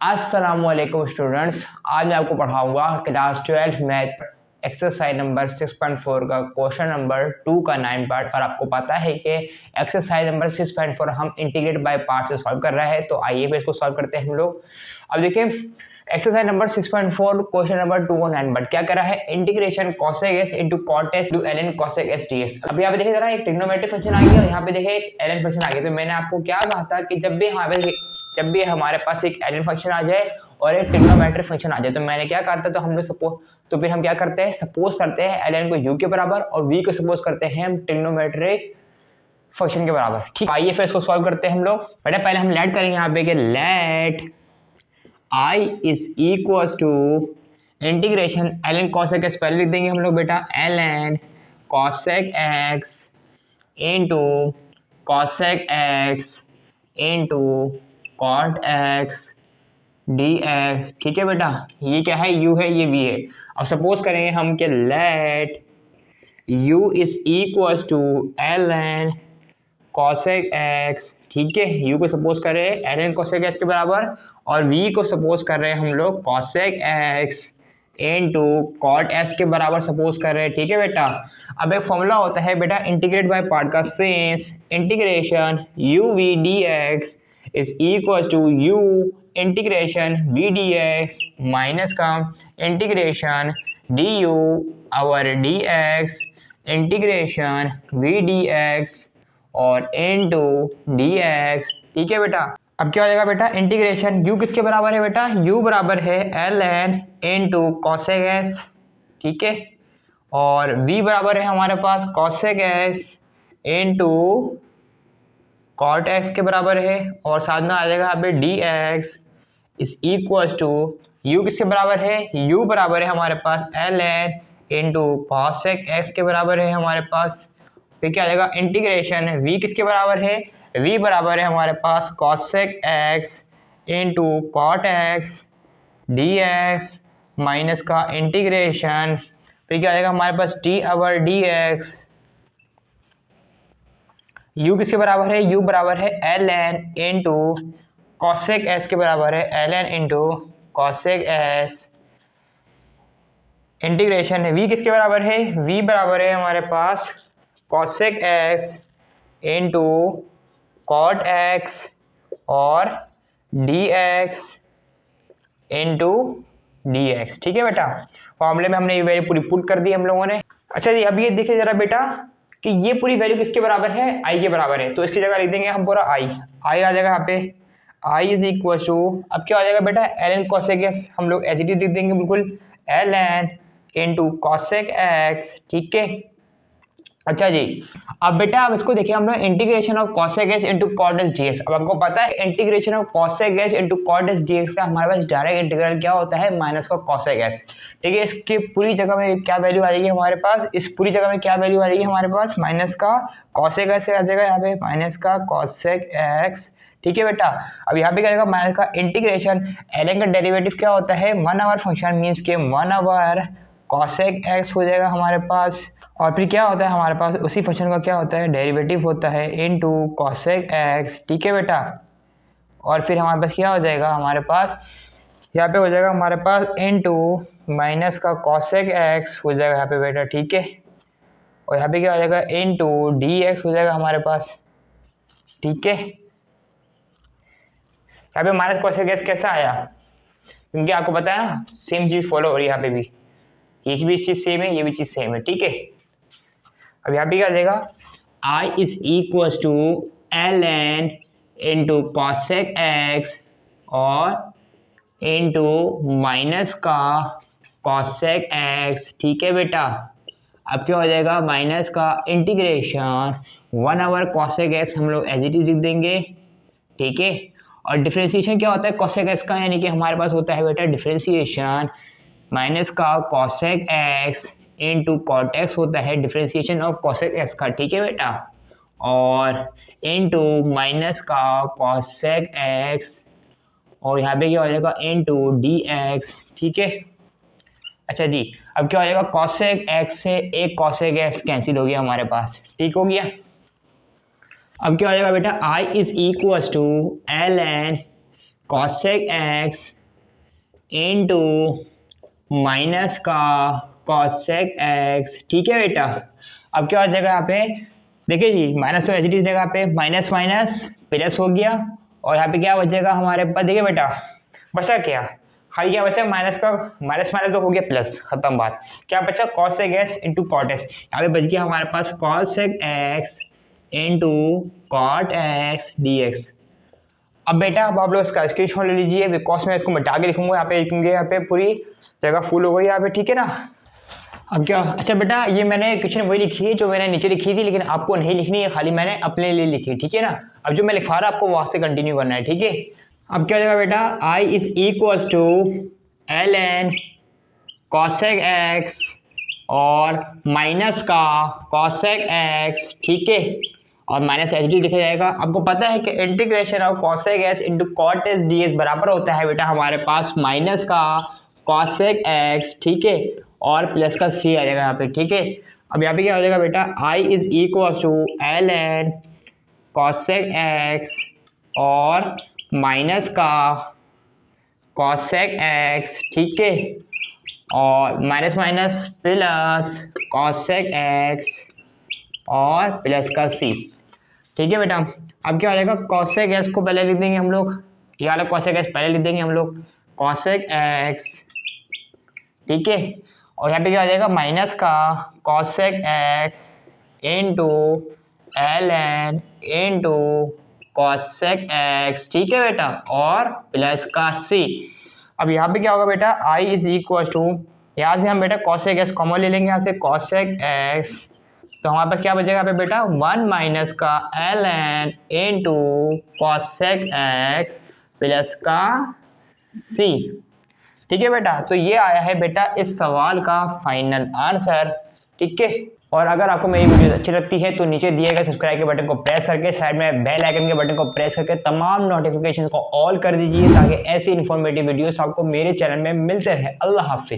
अस्सलामुअलैकुम स्टूडेंट्स, आज मैं आपको पढ़ाऊंगा क्लास 12 मैथ एक्सरसाइज नंबर 6.4 का क्वेश्चन नंबर 2 का 9 पार्ट। और आपको पता है कि एक्सरसाइज नंबर 6.4 हम इंटीग्रेट बाय पार्ट से सॉल्व कर रहे हैं, तो आइए फिर इसको सॉल्व करते हैं हम लोग। अब देखिए एक्सरसाइज नंबर 6.4 क्वेश्चन नंबर 2 का 9 पार्ट क्या कर रहा है, integration cosec s into cot s into ln cosec s ds। अब यहाँ पे देखिए जरा एक ट्रिग्नोमेट्रिक फंक्शन आ गया और यहाँ पे देखिए एक ln फंक्शन आ गया। तो मैंने आपको क्या कहा था कि जब भी हमारे पास एक एलन फंक्शन आ जाए और एक ट्रिग्नोमेट्रिक फंक्शन आ जाए, तो मैंने क्या कहा था, तो हम लोग तो फिर हम क्या करते हैं, सपोज करते हैं एलन को u के बराबर और v को सपोज करते हैं हम ट्रिग्नोमेट्रिक फंक्शन के बराबर। ठीक, आइए फिर इसको सॉल्व करते हैं हम लोग। बेटा पहले हम लेट करेंगे यहाँ पे कि let i is equal to integration L N cosec x, पहले लिख देंगे हम लोग बेटा L N cosec x into cosec x into cot x dx। ठीक है बेटा, ये क्या है, u है, ये v है। अब सपोज करेंगे हम कि let u is equal to ln cosec x। ठीक है, u को सपोज कर रहे हैं ln cosec x के बराबर और v को सपोज कर रहे हैं हम लोग cosec x into cot x के बराबर सपोज कर रहे हैं। ठीक है बेटा, अब एक फॉर्मूला होता है बेटा इंटीग्रेट बाय पार्ट का, since integration u v dx is equal to u integration v dx minus का इंटीग्रेशन du और dx इंटीग्रेशन v dx और इनटू dx। ठीक है बेटा, अब क्या हो जाएगा बेटा, इंटीग्रेशन u किसके बराबर है बेटा, u बराबर है ln इनटू cosec s। ठीक है, और v बराबर है हमारे पास cosec s into cot x के बराबर है, और साथ में आ जाएगा यहाँ पे dx is equal to u किसके बराबर है, u बराबर है हमारे पास ln इनटू cosec x के बराबर है हमारे पास। फिर क्या आ जाएगा, इंटीग्रेशन v किसके बराबर है, v बराबर है हमारे पास cosec x into cot x dx minus का इंटीग्रेशन, फिर क्या आ जाएगा हमारे पास t ओवर dx। u किसके बराबर है, u बराबर है ln इनटू cosec s के बराबर है ln into cosec s। Integration v किसके बराबर है, v बराबर है हमारे पास cosec x into cot x और dx इनटू dx। ठीक है बेटा, फॉर्मूले में हमने ये वैल्यू पूरी पुट कर दी हम लोगों ने। अच्छा जी, अब ये देखिए जरा बेटा कि ये पूरी वैल्यू किसके बराबर है, i के बराबर है, तो इसकी जगह लिख देंगे हम पूरा i आ जाएगा यहाँ पे i इज इक्वल टू, अब क्या हो जाएगा बेटा ln cosec x, हम लोग एच डी लिख देंगे बिल्कुल ln इनटू cosec x। ठीक है, अच्छा जी, अब बेटा अब इसको देखिए हम लोग integration of cosec s into cot s dx। अब आपको पता है integration of cosec s into cot s dx का हमारे पास डायरेक्ट इंटीग्रल क्या होता है, माइनस का cosec s। ठीक है, इसकी पूरी जगह में क्या वैल्यू आ जाएगी हमारे पास, इस पूरी जगह में क्या वैल्यू आ जाएगी हमारे पास, माइनस का cosec s आ जाएगा यहाँ पे, माइनस का cosec x। ठीक है बेटा, अब यहाँ पे क्या आएगा, माइनस का इंटीग्रेशन ln का डेरिवेटिव क्या होता है, 1 आवर फंक्शन मीन्स के 1 आवर cosec x हो जाएगा हमारे पास, और फिर क्या होता है हमारे पास उसी फंक्शन का क्या होता है, डेरिवेटिव होता है इनटू cosec x। ठीक है बेटा, और फिर हमारे पास क्या हो जाएगा, हमारे पास यहाँ पे हो जाएगा हमारे पास इनटू माइनस का cosec x हो जाएगा यहाँ पे बेटा। ठीक है, और यहाँ पे क्या हो जाएगा इनटू dx हो जाएगा हमारे पास। ठीक है, यहाँ पे माइनस cosec x कैसा आया, क्योंकि आपको पता है ना सेम चीज फॉलो हो रही है यहाँ पे भी, ये भी चीज सेम है, ये भी चीज सेम है। ठीक है, अब यहाँ पे क्या आ जाएगा, i is equal to ln into cosec x और इंटू माइनस का cosec x। ठीक है बेटा, अब क्या हो जाएगा, माइनस का इंटीग्रेशन 1 आवर cosec x हम लोग एज इट इज लिख देंगे। ठीक है, और डिफरेंशिएशन क्या होता है cosec x का, यानी कि हमारे पास होता है बेटा डिफरेंशिएशन माइनस का cosec x into cot x होता है डिफरेंशिएशन ऑफ cosec x का। ठीक है बेटा, और इनटू माइनस का cosec x और यहाँ पे क्या हो जाएगा इनटू dx। ठीक है, अच्छा जी, अब क्या हो जाएगा, cosec x से एक cosec x कैंसिल हो गया हमारे पास। ठीक हो गया, अब क्या हो जाएगा बेटा i is equal to ln cosec x into minus का कॉसेक एक्स। ठीक है बेटा, अब क्या हो जाएगा यहाँ पे, देखिए जी माइनस तो एच डी जगह पे माइनस माइनस प्लस हो गया, और यहाँ पे क्या बचेगा हमारे पास, देखिए बेटा बचा क्या, खाली क्या बचा, माइनस का माइनस माइनस तो हो गया प्लस, खत्म बात। क्या बचा, cosec x into cot x, यहाँ पे बच गया हमारे पास cosec x into cot x D x. अब बेटा अब आप लोग इसका स्क्रीनशॉट ले लीजिए, बिकॉज मैं इसको मिटा के लिखूंगा यहाँ पे, क्योंकि यहाँ पे पूरी जगह फुल हो गई यहाँ पे, ठीक है ना। अब क्या, अच्छा बेटा ये मैंने क्वेश्चन वही लिखी है जो मैंने नीचे लिखी थी, लेकिन आपको नहीं लिखनी है, खाली मैंने अपने लिए लिखी, ठीक है ना। अब जो मैं लिखवा रहा आपको वहां से कंटिन्यू करना है, ठीक है। अब क्या हो जाएगा बेटा, I is equals to L N cosec x और माइनस का कॉसेक एक्स, ठीक है, और माइनस एच डी लिखा जाएगा। आपको पता है कि integration of cosec x into cot x D x बराबर होता है बेटा हमारे पास माइनस का कॉसेक एक्स, ठीक है, और प्लस का सी आ जाएगा यहाँ पे, ठीक है। अब यहाँ पे क्या हो जाएगा बेटा, I is equal to L N cosec x और माइनस का कॉसेक एक्स, ठीक है, और minus minus plus cosec x और प्लस का सी, ठीक है बेटा। अब क्या हो जाएगा, कॉसेक एक्स को पहले लिख देंगे हम लोग, ये वाला कॉसेक एक्स पहले लिख देंगे हम लोग, कॉसेक एक्स, ठीक है, और यहाँ पे क्या हो जाएगा, माइनस का cosec x into L N into cosec x, ठीक है बेटा, और प्लस का सी। अब यहाँ पे क्या होगा बेटा, आई इज इक्वल टू, यहाँ से हम बेटा कॉसेक एक्स कॉमन ले लेंगे, यहाँ से कॉसेक एक्स, तो हमारे पास क्या बचेगा यहाँ पे बेटा, 1 माइनस का L N into cosec x plus का सी, ठीक है बेटा। तो ये आया है बेटा इस सवाल का फाइनल आंसर, ठीक है। और अगर आपको मेरी वीडियो अच्छी लगती है तो नीचे दिए गए सब्सक्राइब के बटन को प्रेस करके साइड में बेल आइकन के बटन को प्रेस करके तमाम नोटिफिकेशन को ऑल कर दीजिए, ताकि ऐसी इन्फॉर्मेटिव वीडियोस आपको मेरे चैनल में मिलते रहे। अल्लाह हाफिज।